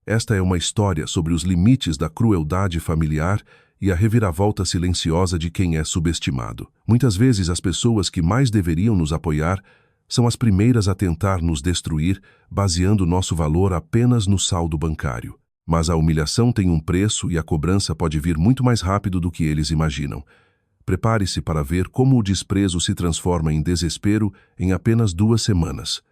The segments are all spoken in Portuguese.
Esta é uma história sobre os limites da crueldade familiar e a reviravolta silenciosa de quem é subestimado. Muitas vezes as pessoas que mais deveriam nos apoiar são as primeiras a tentar nos destruir, baseando nosso valor apenas no saldo bancário. Mas a humilhação tem um preço e a cobrança pode vir muito mais rápido do que eles imaginam. Prepare-se para ver como o desprezo se transforma em desespero em apenas 2 semanas.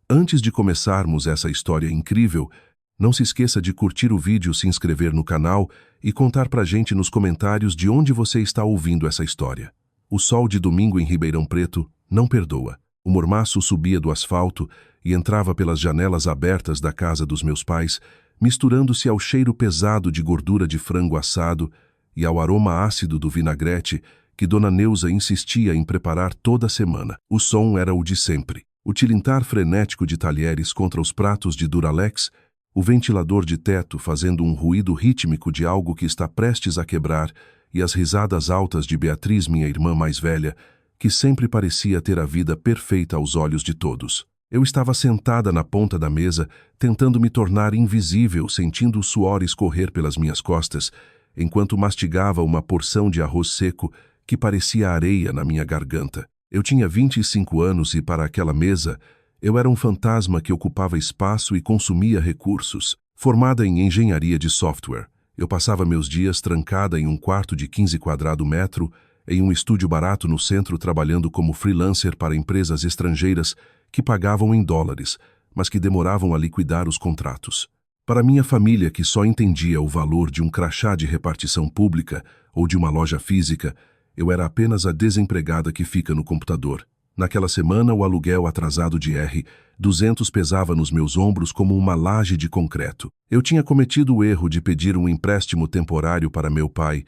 Antes de começarmos essa história incrível, não se esqueça de curtir o vídeo, se inscrever no canal e contar pra gente nos comentários de onde você está ouvindo essa história. O sol de domingo em Ribeirão Preto não perdoa. O mormaço subia do asfalto e entrava pelas janelas abertas da casa dos meus pais, misturando-se ao cheiro pesado de gordura de frango assado e ao aroma ácido do vinagrete que Dona Neuza insistia em preparar toda semana. O som era o de sempre. O tilintar frenético de talheres contra os pratos de Duralex, o ventilador de teto fazendo um ruído rítmico de algo que está prestes a quebrar e as risadas altas de Beatriz, minha irmã mais velha, que sempre parecia ter a vida perfeita aos olhos de todos. Eu estava sentada na ponta da mesa, tentando me tornar invisível, sentindo o suor escorrer pelas minhas costas, enquanto mastigava uma porção de arroz seco que parecia areia na minha garganta. Eu tinha 25 anos e, para aquela mesa, eu era um fantasma que ocupava espaço e consumia recursos. Formada em engenharia de software, eu passava meus dias trancada em um quarto de 15 quadrados metros, em um estúdio barato no centro, trabalhando como freelancer para empresas estrangeiras que pagavam em dólares, mas que demoravam a liquidar os contratos. Para minha família, que só entendia o valor de um crachá de repartição pública ou de uma loja física, eu era apenas a desempregada que fica no computador. Naquela semana, o aluguel atrasado de R$200 pesava nos meus ombros como uma laje de concreto. Eu tinha cometido o erro de pedir um empréstimo temporário para meu pai,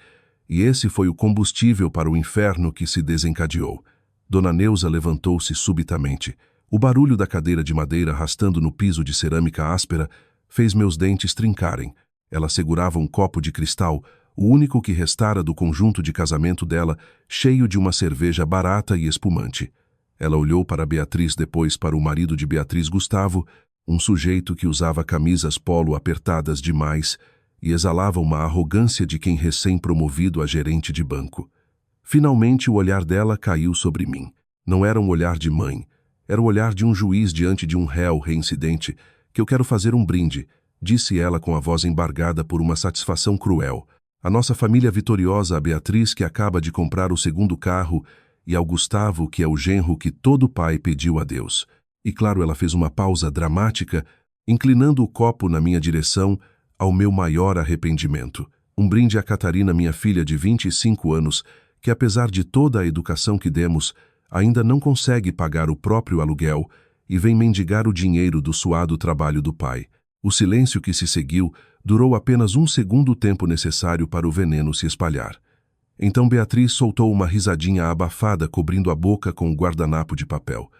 e esse foi o combustível para o inferno que se desencadeou. Dona Neuza levantou-se subitamente. O barulho da cadeira de madeira arrastando no piso de cerâmica áspera fez meus dentes trincarem. Ela segurava um copo de cristal, o único que restara do conjunto de casamento dela, cheio de uma cerveja barata e espumante. Ela olhou para Beatriz, depois para o marido de Beatriz, Gustavo, um sujeito que usava camisas polo apertadas demais e exalava uma arrogância de quem recém-promovido a gerente de banco. Finalmente o olhar dela caiu sobre mim. Não era um olhar de mãe, era o olhar de um juiz diante de um réu reincidente. Que eu quero fazer um brinde, disse ela com a voz embargada por uma satisfação cruel. A nossa família vitoriosa, a Beatriz, que acaba de comprar o 2º carro, e ao Gustavo, que é o genro que todo pai pediu a Deus. E claro, ela fez uma pausa dramática, inclinando o copo na minha direção, ao meu maior arrependimento. Um brinde a Catarina, minha filha de 25 anos, que apesar de toda a educação que demos, ainda não consegue pagar o próprio aluguel e vem mendigar o dinheiro do suado trabalho do pai. O silêncio que se seguiu durou apenas 1 segundo, o tempo necessário para o veneno se espalhar. Então Beatriz soltou uma risadinha abafada, cobrindo a boca com o guardanapo de papel.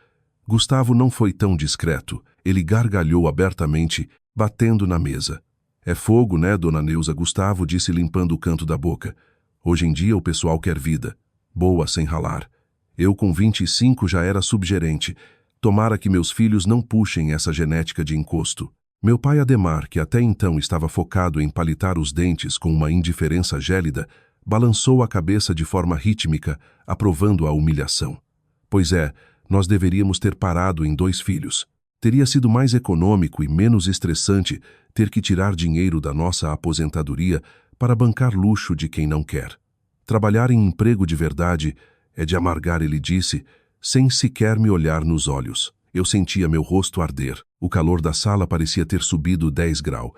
Gustavo não foi tão discreto. Ele gargalhou abertamente, batendo na mesa. É fogo, né, Dona Neuza? Gustavo disse, limpando o canto da boca. Hoje em dia o pessoal quer vida. Boa sem ralar. Eu com 25 já era subgerente. Tomara que meus filhos não puxem essa genética de encosto. Meu pai Ademar, que até então estava focado em palitar os dentes com uma indiferença gélida, balançou a cabeça de forma rítmica, aprovando a humilhação. Pois é, nós deveríamos ter parado em 2 filhos. Teria sido mais econômico e menos estressante ter que tirar dinheiro da nossa aposentadoria para bancar luxo de quem não quer. Trabalhar em emprego de verdade é de amargar, ele disse, sem sequer me olhar nos olhos. Eu sentia meu rosto arder. O calor da sala parecia ter subido 10 graus.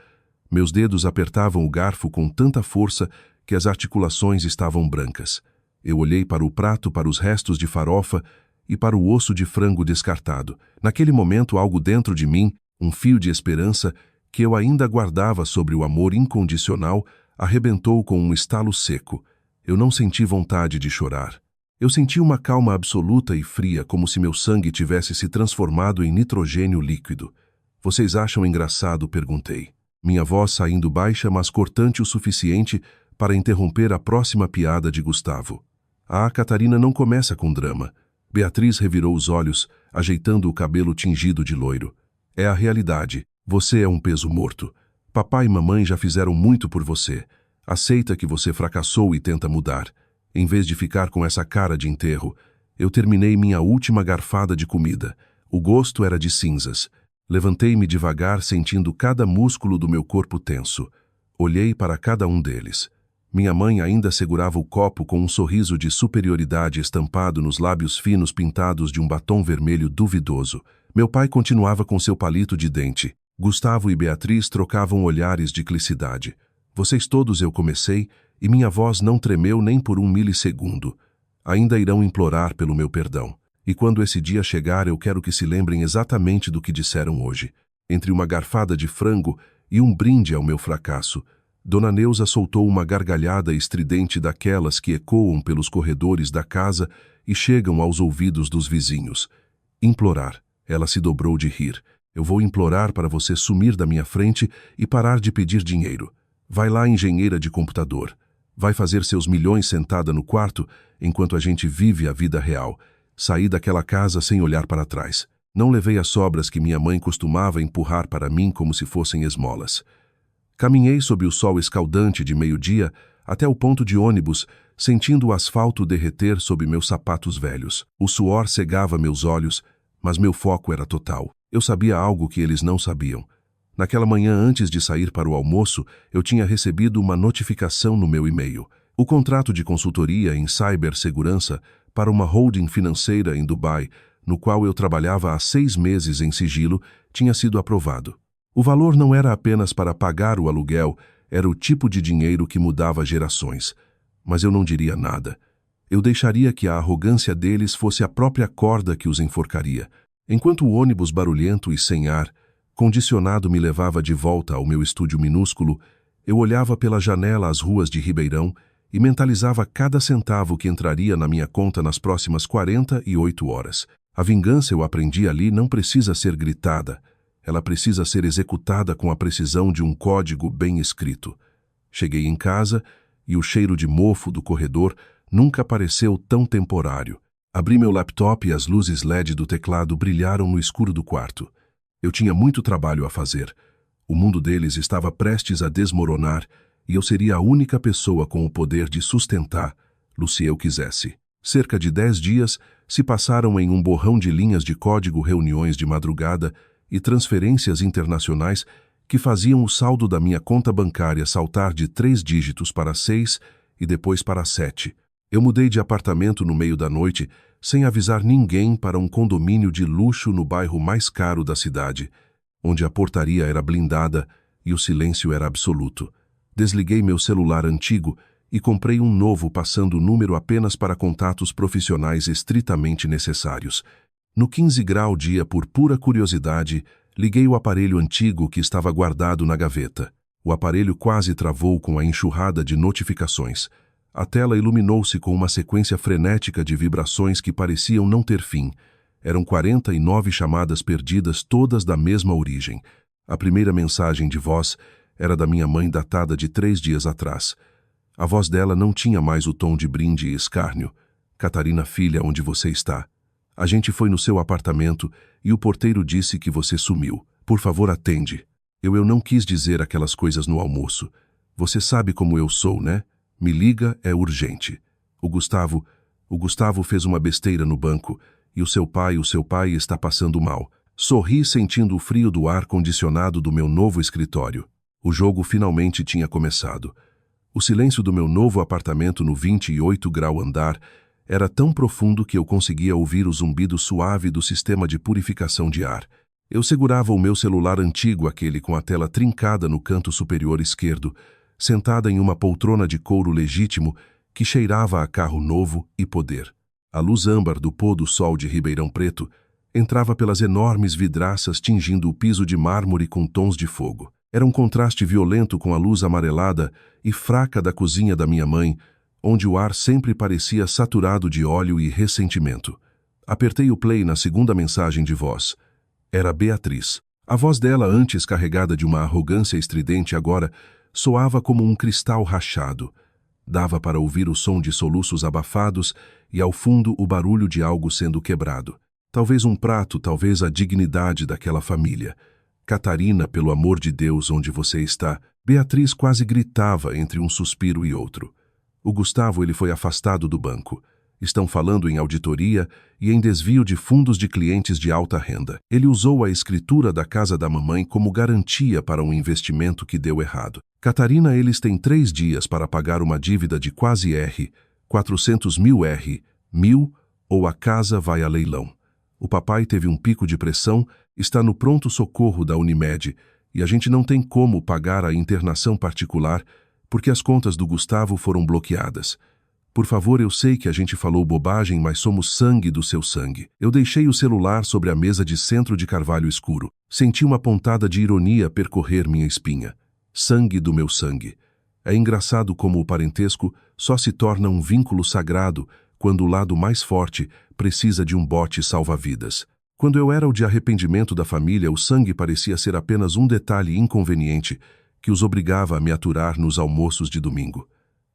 Meus dedos apertavam o garfo com tanta força que as articulações estavam brancas. Eu olhei para o prato, para os restos de farofa e para o osso de frango descartado. Naquele momento, algo dentro de mim, um fio de esperança que eu ainda guardava sobre o amor incondicional, arrebentou com um estalo seco. Eu não senti vontade de chorar. Eu senti uma calma absoluta e fria, como se meu sangue tivesse se transformado em nitrogênio líquido. Vocês acham engraçado? Perguntei. Minha voz saindo baixa, mas cortante o suficiente para interromper a próxima piada de Gustavo. Ah, Catarina não começa com drama. Beatriz revirou os olhos, ajeitando o cabelo tingido de loiro. É a realidade. Você é um peso morto. Papai e mamãe já fizeram muito por você. Aceita que você fracassou e tenta mudar. Em vez de ficar com essa cara de enterro, eu terminei minha última garfada de comida. O gosto era de cinzas. Levantei-me devagar, sentindo cada músculo do meu corpo tenso. Olhei para cada um deles. Minha mãe ainda segurava o copo com um sorriso de superioridade estampado nos lábios finos pintados de um batom vermelho duvidoso. Meu pai continuava com seu palito de dente. Gustavo e Beatriz trocavam olhares de clicidade. Vocês todos, eu comecei, e minha voz não tremeu nem por um milissegundo. Ainda irão implorar pelo meu perdão. E quando esse dia chegar, eu quero que se lembrem exatamente do que disseram hoje. Entre uma garfada de frango e um brinde ao meu fracasso, Dona Neuza soltou uma gargalhada estridente daquelas que ecoam pelos corredores da casa e chegam aos ouvidos dos vizinhos. Implorar. Ela se dobrou de rir. Eu vou implorar para você sumir da minha frente e parar de pedir dinheiro. Vai lá, engenheira de computador. Vai fazer seus milhões sentada no quarto enquanto a gente vive a vida real. Saí daquela casa sem olhar para trás. Não levei as sobras que minha mãe costumava empurrar para mim como se fossem esmolas. Caminhei sob o sol escaldante de meio-dia até o ponto de ônibus, sentindo o asfalto derreter sob meus sapatos velhos. O suor cegava meus olhos, mas meu foco era total. Eu sabia algo que eles não sabiam. Naquela manhã, antes de sair para o almoço, eu tinha recebido uma notificação no meu e-mail. O contrato de consultoria em cibersegurança para uma holding financeira em Dubai, no qual eu trabalhava há 6 meses em sigilo, tinha sido aprovado. O valor não era apenas para pagar o aluguel, era o tipo de dinheiro que mudava gerações. Mas eu não diria nada. Eu deixaria que a arrogância deles fosse a própria corda que os enforcaria. Enquanto o ônibus barulhento e sem ar, condicionado, me levava de volta ao meu estúdio minúsculo, eu olhava pela janela as ruas de Ribeirão e mentalizava cada centavo que entraria na minha conta nas próximas 48 horas. A vingança, eu aprendi ali, não precisa ser gritada. Ela precisa ser executada com a precisão de um código bem escrito. Cheguei em casa e o cheiro de mofo do corredor nunca pareceu tão temporário. Abri meu laptop e as luzes LED do teclado brilharam no escuro do quarto. Eu tinha muito trabalho a fazer. O mundo deles estava prestes a desmoronar e eu seria a única pessoa com o poder de sustentá-lo se eu quisesse. Cerca de 10 dias se passaram em um borrão de linhas de código, reuniões de madrugada e transferências internacionais que faziam o saldo da minha conta bancária saltar de 3 dígitos para 6 e depois para 7. Eu mudei de apartamento no meio da noite, sem avisar ninguém, para um condomínio de luxo no bairro mais caro da cidade, onde a portaria era blindada e o silêncio era absoluto. Desliguei meu celular antigo e comprei um novo, passando o número apenas para contatos profissionais estritamente necessários. No 15 grau dia, por pura curiosidade, liguei o aparelho antigo que estava guardado na gaveta. O aparelho quase travou com a enxurrada de notificações. A tela iluminou-se com uma sequência frenética de vibrações que pareciam não ter fim. Eram 49 chamadas perdidas, todas da mesma origem. A primeira mensagem de voz era da minha mãe, datada de 3 dias atrás. A voz dela não tinha mais o tom de brinde e escárnio. Catarina, filha, onde você está? A gente foi no seu apartamento e o porteiro disse que você sumiu. Por favor, atende. Eu não quis dizer aquelas coisas no almoço. Você sabe como eu sou, né? Me liga, é urgente. O Gustavo fez uma besteira no banco e o seu pai está passando mal. Sorri, sentindo o frio do ar-condicionado do meu novo escritório. O jogo finalmente tinha começado. O silêncio do meu novo apartamento no 28 grau andar era tão profundo que eu conseguia ouvir o zumbido suave do sistema de purificação de ar. Eu segurava o meu celular antigo, aquele com a tela trincada no canto superior esquerdo, sentada em uma poltrona de couro legítimo que cheirava a carro novo e poder. A luz âmbar do pôr do sol de Ribeirão Preto entrava pelas enormes vidraças, tingindo o piso de mármore com tons de fogo. Era um contraste violento com a luz amarelada e fraca da cozinha da minha mãe, onde o ar sempre parecia saturado de óleo e ressentimento. Apertei o play na segunda mensagem de voz. Era Beatriz. A voz dela, antes carregada de uma arrogância estridente, agora soava como um cristal rachado. Dava para ouvir o som de soluços abafados e, ao fundo, o barulho de algo sendo quebrado. Talvez um prato, talvez a dignidade daquela família. Catarina, pelo amor de Deus, onde você está? Beatriz quase gritava entre um suspiro e outro. O Gustavo, ele foi afastado do banco. Estão falando em auditoria e em desvio de fundos de clientes de alta renda. Ele usou a escritura da casa da mamãe como garantia para um investimento que deu errado. Catarina, eles têm 3 dias para pagar uma dívida de quase 400 mil ou a casa vai a leilão. O papai teve um pico de pressão, está no pronto-socorro da Unimed e a gente não tem como pagar a internação particular porque as contas do Gustavo foram bloqueadas. Por favor, eu sei que a gente falou bobagem, mas somos sangue do seu sangue. Eu deixei o celular sobre a mesa de centro de carvalho escuro. Senti uma pontada de ironia percorrer minha espinha. Sangue do meu sangue. É engraçado como o parentesco só se torna um vínculo sagrado quando o lado mais forte precisa de um bote salva-vidas. Quando eu era o de arrependimento da família, o sangue parecia ser apenas um detalhe inconveniente que os obrigava a me aturar nos almoços de domingo.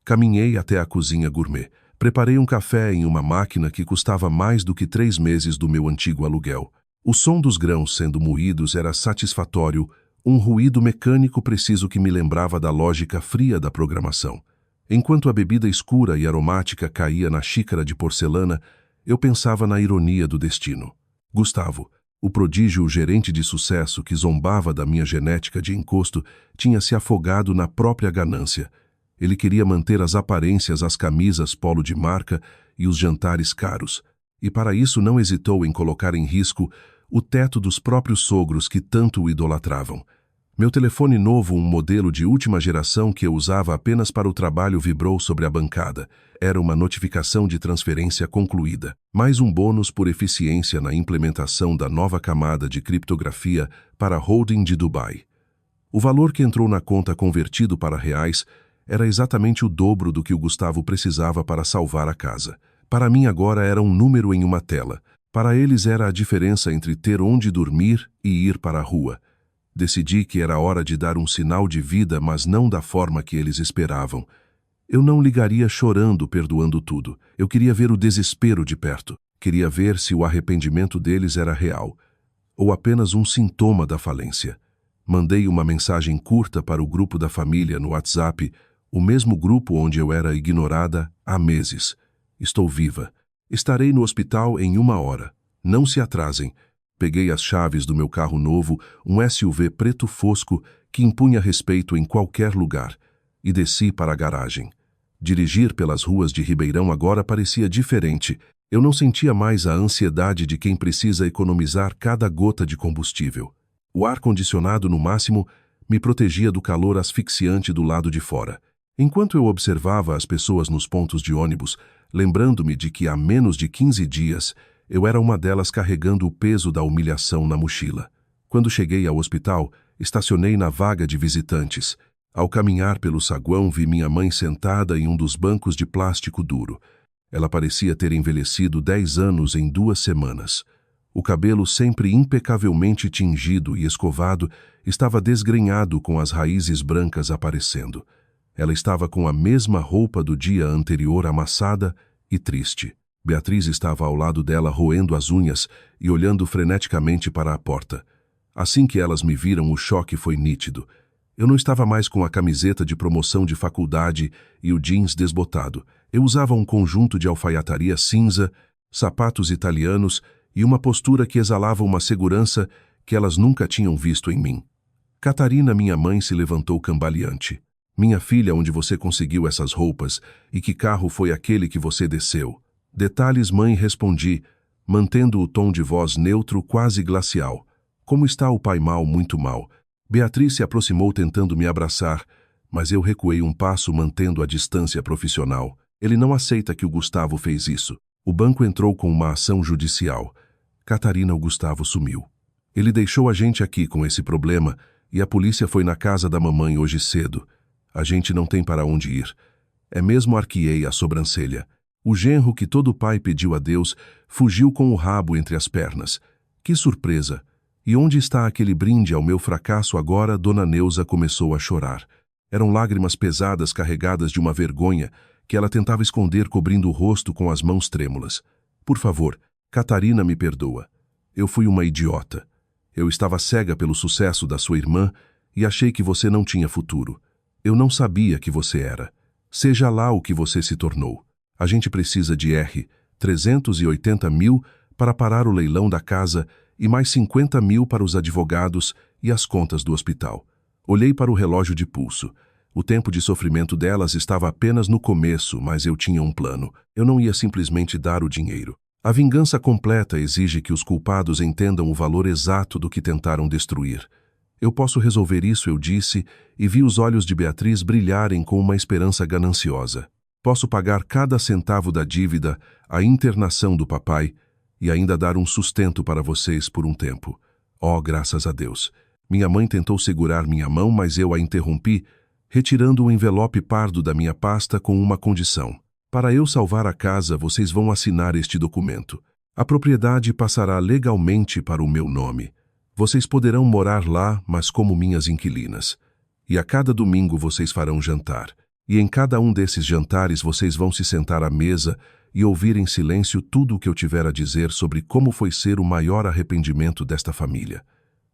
Caminhei até a cozinha gourmet. Preparei um café em uma máquina que custava mais do que 3 meses do meu antigo aluguel. O som dos grãos sendo moídos era satisfatório, um ruído mecânico preciso que me lembrava da lógica fria da programação. Enquanto a bebida escura e aromática caía na xícara de porcelana, eu pensava na ironia do destino. Gustavo, o prodígio gerente de sucesso que zombava da minha genética de encosto, tinha se afogado na própria ganância. Ele queria manter as aparências, as camisas polo de marca e os jantares caros, e para isso não hesitou em colocar em risco o teto dos próprios sogros que tanto o idolatravam. Meu telefone novo, um modelo de última geração que eu usava apenas para o trabalho, vibrou sobre a bancada. Era uma notificação de transferência concluída. Mais um bônus por eficiência na implementação da nova camada de criptografia para a holding de Dubai. O valor que entrou na conta convertido para reais era exatamente o dobro do que o Gustavo precisava para salvar a casa. Para mim agora era um número em uma tela. Para eles era a diferença entre ter onde dormir e ir para a rua. Decidi que era hora de dar um sinal de vida, mas não da forma que eles esperavam. Eu não ligaria chorando, perdoando tudo. Eu queria ver o desespero de perto. Queria ver se o arrependimento deles era real, ou apenas um sintoma da falência. Mandei uma mensagem curta para o grupo da família no WhatsApp, o mesmo grupo onde eu era ignorada há meses. Estou viva. Estarei no hospital em 1 hora. Não se atrasem. Peguei as chaves do meu carro novo, um SUV preto fosco que impunha respeito em qualquer lugar, e desci para a garagem. Dirigir pelas ruas de Ribeirão agora parecia diferente. Eu não sentia mais a ansiedade de quem precisa economizar cada gota de combustível. O ar-condicionado, no máximo, me protegia do calor asfixiante do lado de fora. Enquanto eu observava as pessoas nos pontos de ônibus, lembrando-me de que há menos de 15 dias eu era uma delas carregando o peso da humilhação na mochila. Quando cheguei ao hospital, estacionei na vaga de visitantes. Ao caminhar pelo saguão, vi minha mãe sentada em um dos bancos de plástico duro. Ela parecia ter envelhecido 10 anos em 2 semanas. O cabelo, sempre impecavelmente tingido e escovado, estava desgrenhado com as raízes brancas aparecendo. Ela estava com a mesma roupa do dia anterior, amassada e triste. Beatriz estava ao lado dela roendo as unhas e olhando freneticamente para a porta. Assim que elas me viram, o choque foi nítido. Eu não estava mais com a camiseta de promoção de faculdade e o jeans desbotado. Eu usava um conjunto de alfaiataria cinza, sapatos italianos e uma postura que exalava uma segurança que elas nunca tinham visto em mim. Catarina, minha mãe, se levantou cambaleante. Minha filha, onde você conseguiu essas roupas e que carro foi aquele que você desceu? Detalhes, mãe, respondi, mantendo o tom de voz neutro, quase glacial. Como está o pai? Mal, muito mal. Beatriz se aproximou tentando me abraçar, mas eu recuei um passo mantendo a distância profissional. Ele não aceita que o Gustavo fez isso. O banco entrou com uma ação judicial. Catarina, o Gustavo sumiu. Ele deixou a gente aqui com esse problema e a polícia foi na casa da mamãe hoje cedo. A gente não tem para onde ir. É mesmo, arqueei a sobrancelha. O genro que todo pai pediu a Deus fugiu com o rabo entre as pernas. Que surpresa! E onde está aquele brinde ao meu fracasso agora? Dona Neuza começou a chorar. Eram lágrimas pesadas carregadas de uma vergonha que ela tentava esconder cobrindo o rosto com as mãos trêmulas. Por favor, Catarina, me perdoa. Eu fui uma idiota. Eu estava cega pelo sucesso da sua irmã e achei que você não tinha futuro. Eu não sabia que você era. Seja lá o que você se tornou. A gente precisa de R$ 380 mil para parar o leilão da casa e mais 50 mil para os advogados e as contas do hospital. Olhei para o relógio de pulso. O tempo de sofrimento delas estava apenas no começo, mas eu tinha um plano. Eu não ia simplesmente dar o dinheiro. A vingança completa exige que os culpados entendam o valor exato do que tentaram destruir. Eu posso resolver isso, eu disse, e vi os olhos de Beatriz brilharem com uma esperança gananciosa. Posso pagar cada centavo da dívida, a internação do papai, e ainda dar um sustento para vocês por um tempo. Oh, graças a Deus. Minha mãe tentou segurar minha mão, mas eu a interrompi, retirando o envelope pardo da minha pasta com uma condição. Para eu salvar a casa, vocês vão assinar este documento. A propriedade passará legalmente para o meu nome. Vocês poderão morar lá, mas como minhas inquilinas. E a cada domingo vocês farão jantar. E em cada um desses jantares vocês vão se sentar à mesa e ouvir em silêncio tudo o que eu tiver a dizer sobre como foi ser o maior arrependimento desta família.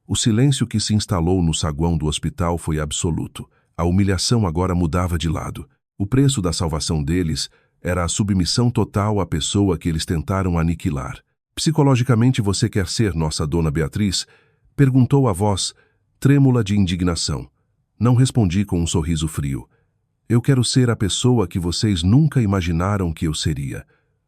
O silêncio que se instalou no saguão do hospital foi absoluto. A humilhação agora mudava de lado. O preço da salvação deles era a submissão total à pessoa que eles tentaram aniquilar. Psicologicamente você quer ser nossa dona Beatriz? Perguntou a voz, trêmula de indignação. Não respondi com um sorriso frio. Eu quero ser a pessoa que vocês nunca imaginaram que eu seria.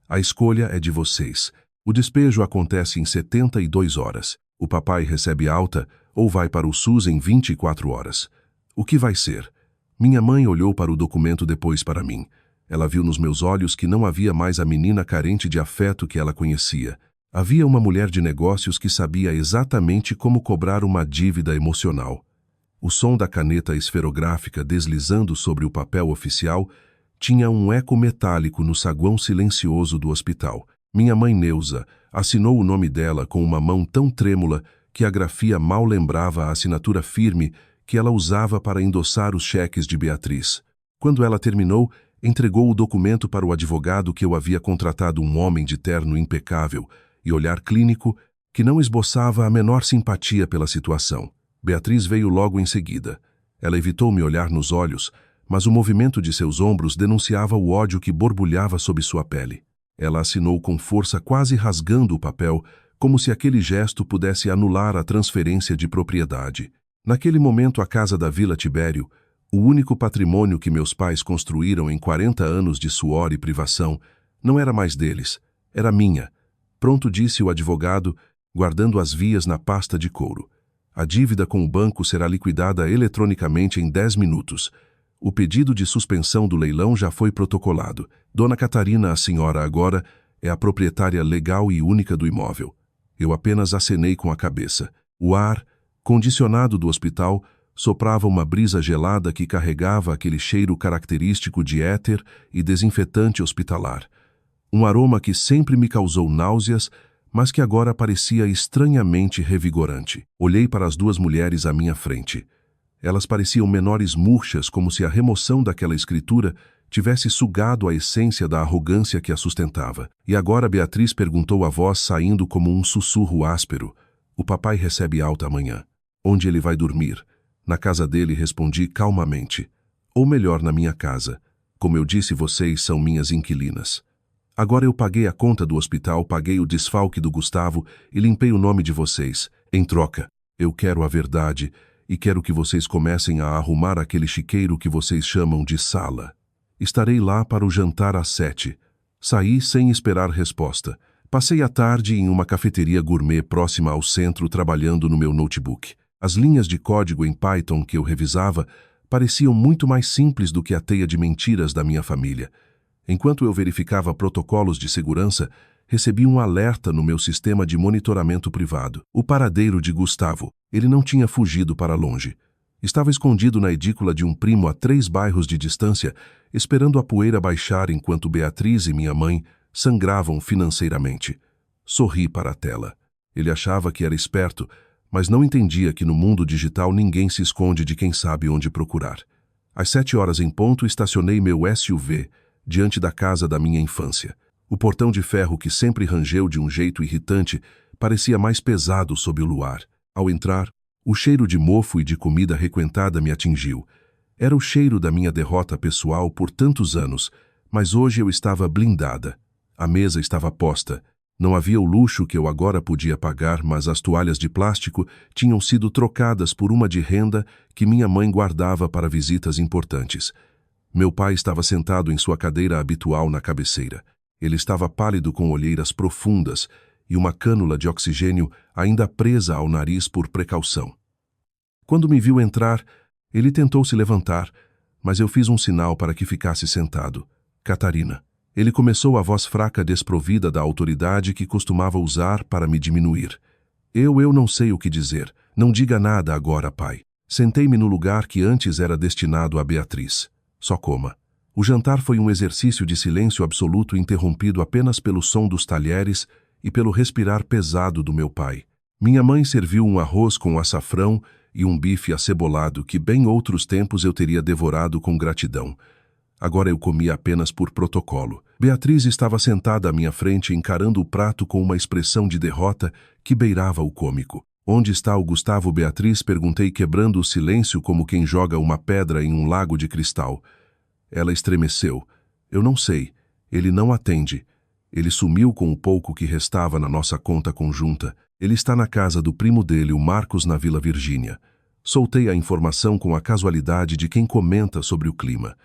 A escolha é de vocês. O despejo acontece em 72 horas. O papai recebe alta ou vai para o SUS em 24 horas. O que vai ser? Minha mãe olhou para o documento depois para mim. Ela viu nos meus olhos que não havia mais a menina carente de afeto que ela conhecia. Havia uma mulher de negócios que sabia exatamente como cobrar uma dívida emocional. O som da caneta esferográfica deslizando sobre o papel oficial tinha um eco metálico no saguão silencioso do hospital. Minha mãe Neuza assinou o nome dela com uma mão tão trêmula que a grafia mal lembrava a assinatura firme que ela usava para endossar os cheques de Beatriz. Quando ela terminou, entregou o documento para o advogado que eu havia contratado, um homem de terno impecável e olhar clínico que não esboçava a menor simpatia pela situação. Beatriz veio logo em seguida. Ela evitou me olhar nos olhos, mas o movimento de seus ombros denunciava o ódio que borbulhava sob sua pele. Ela assinou com força, quase rasgando o papel, como se aquele gesto pudesse anular a transferência de propriedade. Naquele momento, a casa da Vila Tibério, o único patrimônio que meus pais construíram em 40 anos de suor e privação, não era mais deles, era minha. Pronto, disse o advogado, guardando as vias na pasta de couro. A dívida com o banco será liquidada eletronicamente em 10 minutos. O pedido de suspensão do leilão já foi protocolado. Dona Catarina, a senhora agora, é a proprietária legal e única do imóvel. Eu apenas acenei com a cabeça. O ar, condicionado do hospital, soprava uma brisa gelada que carregava aquele cheiro característico de éter e desinfetante hospitalar. Um aroma que sempre me causou náuseas, mas que agora parecia estranhamente revigorante. Olhei para as duas mulheres à minha frente. Elas pareciam menores murchas, como se a remoção daquela escritura tivesse sugado a essência da arrogância que a sustentava. E agora Beatriz perguntou a voz saindo como um sussurro áspero. O papai recebe alta amanhã. Onde ele vai dormir? Na casa dele, respondi calmamente. Ou melhor, na minha casa. Como eu disse, vocês são minhas inquilinas. Agora eu paguei a conta do hospital, paguei o desfalque do Gustavo e limpei o nome de vocês. Em troca, eu quero a verdade e quero que vocês comecem a arrumar aquele chiqueiro que vocês chamam de sala. Estarei lá para o jantar às 7. Saí sem esperar resposta. Passei a tarde em uma cafeteria gourmet próxima ao centro trabalhando no meu notebook. As linhas de código em Python que eu revisava pareciam muito mais simples do que a teia de mentiras da minha família. Enquanto eu verificava protocolos de segurança, recebi um alerta no meu sistema de monitoramento privado. O paradeiro de Gustavo. Ele não tinha fugido para longe. Estava escondido na edícula de um primo a 3 bairros de distância, esperando a poeira baixar enquanto Beatriz e minha mãe sangravam financeiramente. Sorri para a tela. Ele achava que era esperto, mas não entendia que no mundo digital ninguém se esconde de quem sabe onde procurar. Às 7 horas em ponto, estacionei meu SUV diante da casa da minha infância. O portão de ferro, que sempre rangeu de um jeito irritante, parecia mais pesado sob o luar. Ao entrar, o cheiro de mofo e de comida requentada me atingiu. Era o cheiro da minha derrota pessoal por tantos anos, mas hoje eu estava blindada. A mesa estava posta. Não havia o luxo que eu agora podia pagar, mas as toalhas de plástico tinham sido trocadas por uma de renda que minha mãe guardava para visitas importantes. Meu pai estava sentado em sua cadeira habitual na cabeceira. Ele estava pálido com olheiras profundas e uma cânula de oxigênio ainda presa ao nariz por precaução. Quando me viu entrar, ele tentou se levantar, mas eu fiz um sinal para que ficasse sentado. Catarina. Ele começou a voz fraca desprovida da autoridade que costumava usar para me diminuir. Eu não sei o que dizer. Não diga nada agora, pai. Sentei-me no lugar que antes era destinado a Beatriz. Só coma. O jantar foi um exercício de silêncio absoluto interrompido apenas pelo som dos talheres e pelo respirar pesado do meu pai. Minha mãe serviu um arroz com açafrão e um bife acebolado que bem outros tempos eu teria devorado com gratidão. Agora eu comia apenas por protocolo. Beatriz estava sentada à minha frente encarando o prato com uma expressão de derrota que beirava o cômico. Onde está o Gustavo, Beatriz? Perguntei quebrando o silêncio como quem joga uma pedra em um lago de cristal. Ela estremeceu. Eu não sei. Ele não atende. Ele sumiu com o pouco que restava na nossa conta conjunta. Ele está na casa do primo dele, o Marcos, na Vila Virgínia. Soltei a informação com a casualidade de quem comenta sobre o clima.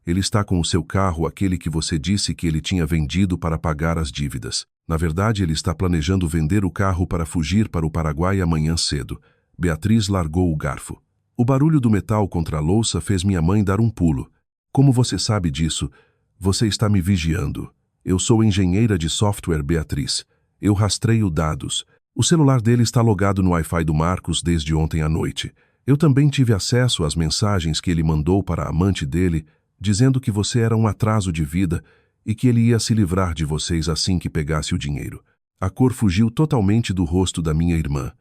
Ele está com o seu carro, aquele que você disse que ele tinha vendido para pagar as dívidas. Na verdade, ele está planejando vender o carro para fugir para o Paraguai amanhã cedo. Beatriz largou o garfo. O barulho do metal contra a louça fez minha mãe dar um pulo. Como você sabe disso? Você está me vigiando. Eu sou engenheira de software, Beatriz. Eu rastreio dados. O celular dele está logado no Wi-Fi do Marcos desde ontem à noite. Eu também tive acesso às mensagens que ele mandou para a amante dele, dizendo que você era um atraso de vida e que ele ia se livrar de vocês assim que pegasse o dinheiro. A cor fugiu totalmente do rosto da minha irmã.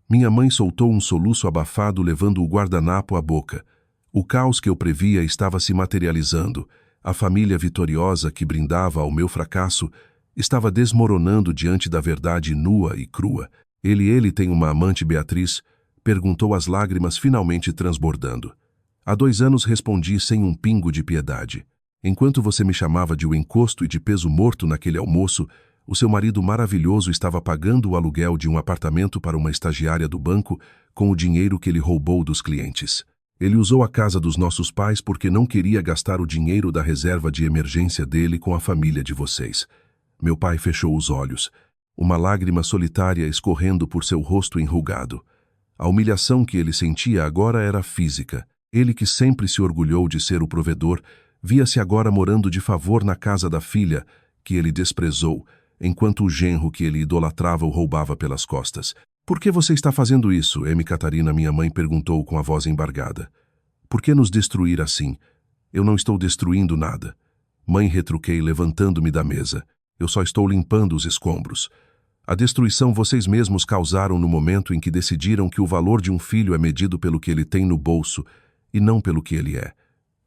Minha mãe soltou um soluço abafado levando o guardanapo à boca. O caos que eu previa estava se materializando. A família vitoriosa que brindava ao meu fracasso estava desmoronando diante da verdade nua e crua. Ele tem uma amante, Beatriz? Perguntou, as lágrimas finalmente transbordando. Há 2 anos respondi sem um pingo de piedade. Enquanto você me chamava de o encosto e de peso morto naquele almoço, o seu marido maravilhoso estava pagando o aluguel de um apartamento para uma estagiária do banco com o dinheiro que ele roubou dos clientes. Ele usou a casa dos nossos pais porque não queria gastar o dinheiro da reserva de emergência dele com a família de vocês. Meu pai fechou os olhos, uma lágrima solitária escorrendo por seu rosto enrugado. A humilhação que ele sentia agora era física. Ele, que sempre se orgulhou de ser o provedor, via-se agora morando de favor na casa da filha, que ele desprezou, enquanto o genro que ele idolatrava o roubava pelas costas. Por que você está fazendo isso? Catarina, minha mãe perguntou com a voz embargada. Por que nos destruir assim? Eu não estou destruindo nada. Mãe, retruquei, levantando-me da mesa. Eu só estou limpando os escombros. A destruição vocês mesmos causaram no momento em que decidiram que o valor de um filho é medido pelo que ele tem no bolso e não pelo que ele é.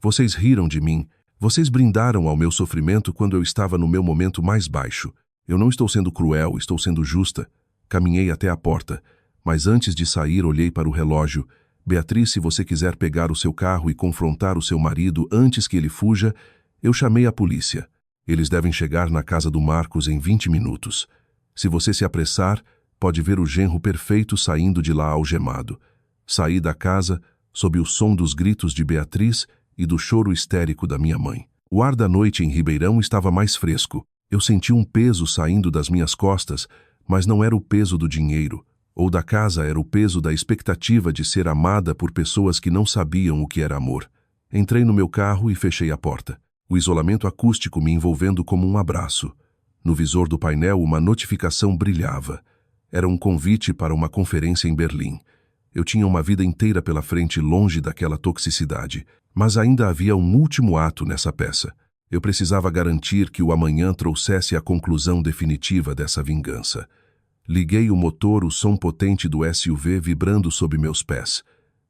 Vocês riram de mim. Vocês brindaram ao meu sofrimento quando eu estava no meu momento mais baixo. Eu não estou sendo cruel, estou sendo justa. Caminhei até a porta, mas antes de sair olhei para o relógio. Beatriz, se você quiser pegar o seu carro e confrontar o seu marido antes que ele fuja, eu chamei a polícia. Eles devem chegar na casa do Marcos em 20 minutos. Se você se apressar, pode ver o genro perfeito saindo de lá algemado. Saí da casa sob o som dos gritos de Beatriz e do choro histérico da minha mãe. O ar da noite em Ribeirão estava mais fresco. Eu senti um peso saindo das minhas costas, mas não era o peso do dinheiro, ou da casa, era o peso da expectativa de ser amada por pessoas que não sabiam o que era amor. Entrei no meu carro e fechei a porta, o isolamento acústico me envolvendo como um abraço. No visor do painel, uma notificação brilhava. Era um convite para uma conferência em Berlim. Eu tinha uma vida inteira pela frente longe daquela toxicidade, mas ainda havia um último ato nessa peça. Eu precisava garantir que o amanhã trouxesse a conclusão definitiva dessa vingança. Liguei o motor, o som potente do SUV vibrando sob meus pés.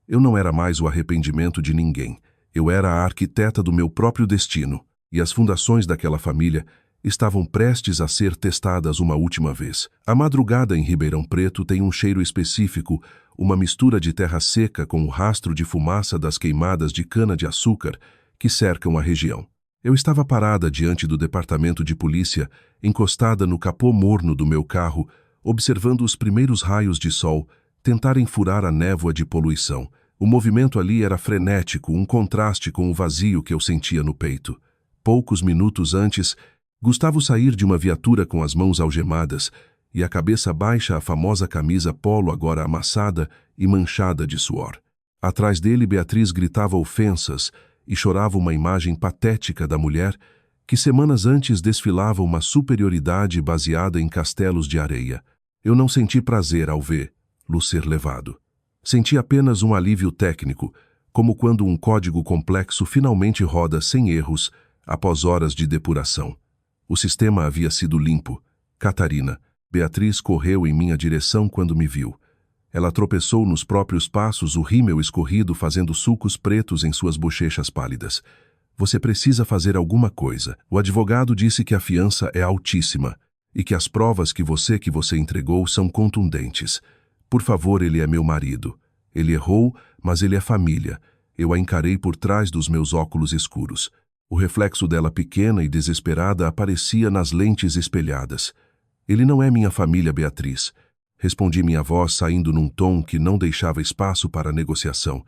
Eu não era mais o arrependimento de ninguém. Eu era a arquiteta do meu próprio destino, e as fundações daquela família estavam prestes a ser testadas uma última vez. A madrugada em Ribeirão Preto tem um cheiro específico, uma mistura de terra seca com o rastro de fumaça das queimadas de cana-de-açúcar que cercam a região. Eu estava parada diante do departamento de polícia, encostada no capô morno do meu carro, observando os primeiros raios de sol tentarem furar a névoa de poluição. O movimento ali era frenético, um contraste com o vazio que eu sentia no peito. Poucos minutos antes, Gustavo sair de uma viatura com as mãos algemadas e a cabeça baixa a famosa camisa polo agora amassada e manchada de suor. Atrás dele, Beatriz gritava ofensas e chorava uma imagem patética da mulher que semanas antes desfilava uma superioridade baseada em castelos de areia. Eu não senti prazer ao vê-lo ser levado. Senti apenas um alívio técnico, como quando um código complexo finalmente roda sem erros após horas de depuração. O sistema havia sido limpo. Catarina. Beatriz correu em minha direção quando me viu. Ela tropeçou nos próprios passos, o rímel escorrido fazendo sulcos pretos em suas bochechas pálidas. Você precisa fazer alguma coisa. O advogado disse que a fiança é altíssima e que as provas que você entregou são contundentes. Por favor, ele é meu marido. Ele errou, mas ele é família. Eu a encarei por trás dos meus óculos escuros. O reflexo dela pequena e desesperada aparecia nas lentes espelhadas. Ele não é minha família, Beatriz. Respondi minha voz saindo num tom que não deixava espaço para negociação.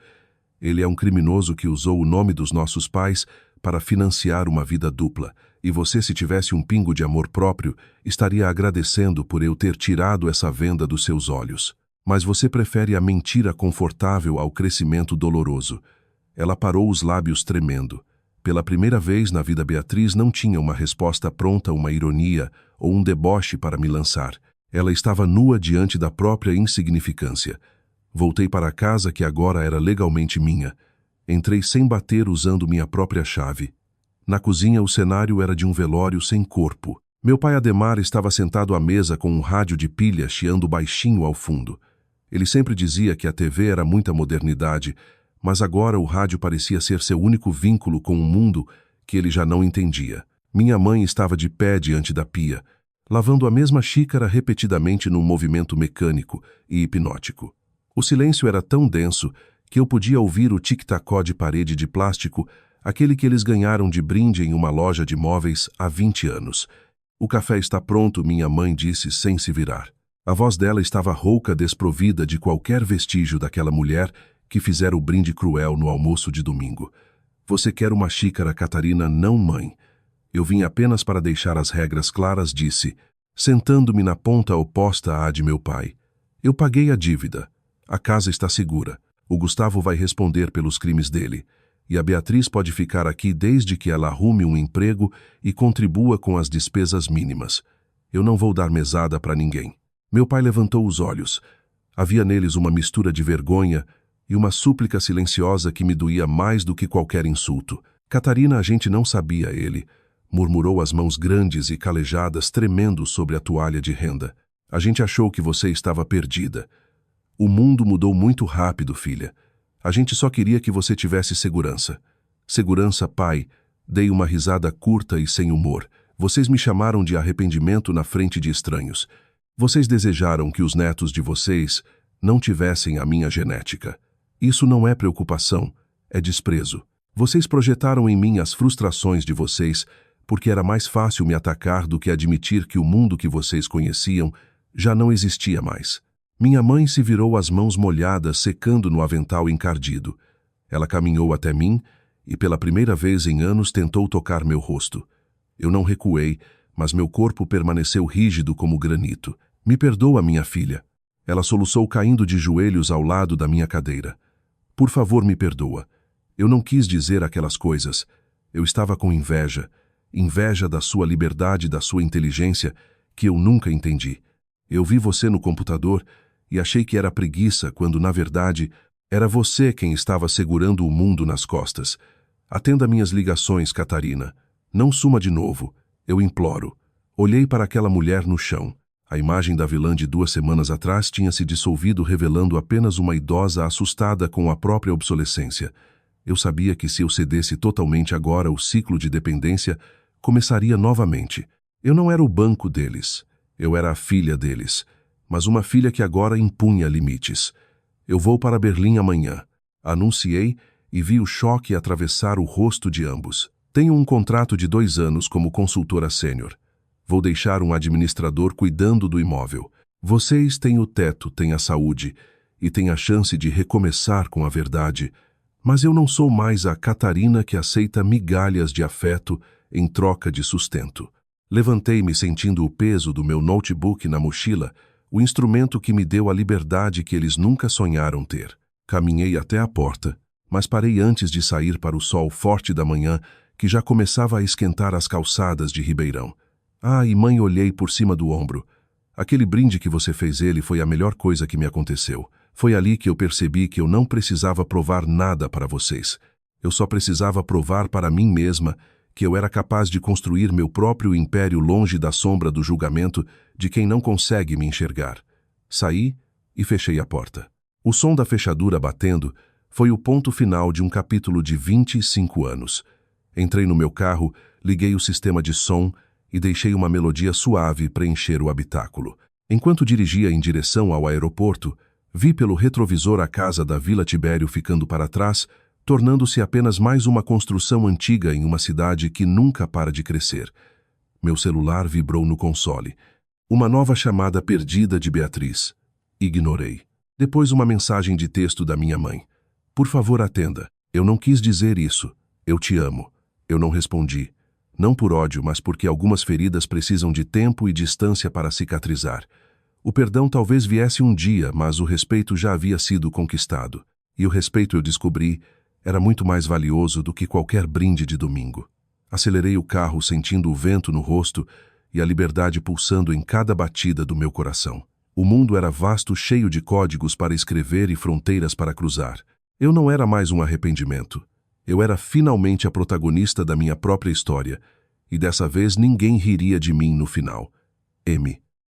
Ele é um criminoso que usou o nome dos nossos pais para financiar uma vida dupla. E você, se tivesse um pingo de amor próprio, estaria agradecendo por eu ter tirado essa venda dos seus olhos. Mas você prefere a mentira confortável ao crescimento doloroso. Ela parou, os lábios tremendo. Pela primeira vez na vida, Beatriz não tinha uma resposta pronta, uma ironia ou um deboche para me lançar. Ela estava nua diante da própria insignificância. Voltei para a casa que agora era legalmente minha. Entrei sem bater, usando minha própria chave. Na cozinha, o cenário era de um velório sem corpo. Meu pai Ademar estava sentado à mesa com um rádio de pilha chiando baixinho ao fundo. Ele sempre dizia que a TV era muita modernidade, mas agora o rádio parecia ser seu único vínculo com um mundo que ele já não entendia. Minha mãe estava de pé diante da pia, lavando a mesma xícara repetidamente num movimento mecânico e hipnótico. O silêncio era tão denso que eu podia ouvir o tic-tacó de parede de plástico, aquele que eles ganharam de brinde em uma loja de móveis há 20 anos. O café está pronto, minha mãe disse sem se virar. A voz dela estava rouca, desprovida de qualquer vestígio daquela mulher que fizera o brinde cruel no almoço de domingo. Você quer uma xícara, Catarina? Não, mãe. Eu vim apenas para deixar as regras claras, disse, sentando-me na ponta oposta à de meu pai. Eu paguei a dívida. A casa está segura. O Gustavo vai responder pelos crimes dele. E a Beatriz pode ficar aqui desde que ela arrume um emprego e contribua com as despesas mínimas. Eu não vou dar mesada para ninguém. Meu pai levantou os olhos. Havia neles uma mistura de vergonha e uma súplica silenciosa que me doía mais do que qualquer insulto. Catarina, a gente não sabia ele, murmurou, as mãos grandes e calejadas tremendo sobre a toalha de renda. A gente achou que você estava perdida. O mundo mudou muito rápido, filha. A gente só queria que você tivesse segurança. Segurança, pai. Dei uma risada curta e sem humor. Vocês me chamaram de arrependimento na frente de estranhos. Vocês desejaram que os netos de vocês não tivessem a minha genética. Isso não é preocupação, é desprezo. Vocês projetaram em mim as frustrações de vocês, porque era mais fácil me atacar do que admitir que o mundo que vocês conheciam já não existia mais. Minha mãe se virou, as mãos molhadas, secando no avental encardido. Ela caminhou até mim e, pela primeira vez em anos, tentou tocar meu rosto. Eu não recuei, mas meu corpo permaneceu rígido como granito. Me perdoa, minha filha. Ela soluçou, caindo de joelhos ao lado da minha cadeira. Por favor, me perdoa. Eu não quis dizer aquelas coisas. Eu estava com inveja. Inveja da sua liberdade, da sua inteligência, que eu nunca entendi. Eu vi você no computador e achei que era preguiça, quando, na verdade, era você quem estava segurando o mundo nas costas. Atenda minhas ligações, Catarina. Não suma de novo. Eu imploro. Olhei para aquela mulher no chão. A imagem da vilã de 2 semanas atrás tinha se dissolvido, revelando apenas uma idosa assustada com a própria obsolescência. Eu sabia que se eu cedesse totalmente agora, o ciclo de dependência começaria novamente. Eu não era o banco deles. Eu era a filha deles. Mas uma filha que agora impunha limites. Eu vou para Berlim amanhã. Anunciei e vi o choque atravessar o rosto de ambos. Tenho um contrato de 2 anos como consultora sênior. Vou deixar um administrador cuidando do imóvel. Vocês têm o teto, têm a saúde e têm a chance de recomeçar com a verdade. Mas eu não sou mais a Catarina que aceita migalhas de afeto em troca de sustento. Levantei-me sentindo o peso do meu notebook na mochila, o instrumento que me deu a liberdade que eles nunca sonharam ter. Caminhei até a porta, mas parei antes de sair para o sol forte da manhã, que já começava a esquentar as calçadas de Ribeirão. Ah, e mãe, olhei por cima do ombro. Aquele brinde que você fez ele foi a melhor coisa que me aconteceu. Foi ali que eu percebi que eu não precisava provar nada para vocês. Eu só precisava provar para mim mesma que eu era capaz de construir meu próprio império longe da sombra do julgamento de quem não consegue me enxergar. Saí e fechei a porta. O som da fechadura batendo foi o ponto final de um capítulo de 25 anos. Entrei no meu carro, liguei o sistema de som e deixei uma melodia suave preencher o habitáculo. Enquanto dirigia em direção ao aeroporto, vi pelo retrovisor a casa da Vila Tibério ficando para trás, tornando-se apenas mais uma construção antiga em uma cidade que nunca para de crescer. Meu celular vibrou no console. Uma nova chamada perdida de Beatriz. Ignorei. Depois uma mensagem de texto da minha mãe. Por favor, atenda. Eu não quis dizer isso. Eu te amo. Eu não respondi. Não por ódio, mas porque algumas feridas precisam de tempo e distância para cicatrizar. O perdão talvez viesse um dia, mas o respeito já havia sido conquistado. E o respeito, eu descobri, era muito mais valioso do que qualquer brinde de domingo. Acelerei o carro sentindo o vento no rosto e a liberdade pulsando em cada batida do meu coração. O mundo era vasto, cheio de códigos para escrever e fronteiras para cruzar. Eu não era mais um arrependimento. Eu era finalmente a protagonista da minha própria história, e dessa vez ninguém riria de mim no final. M.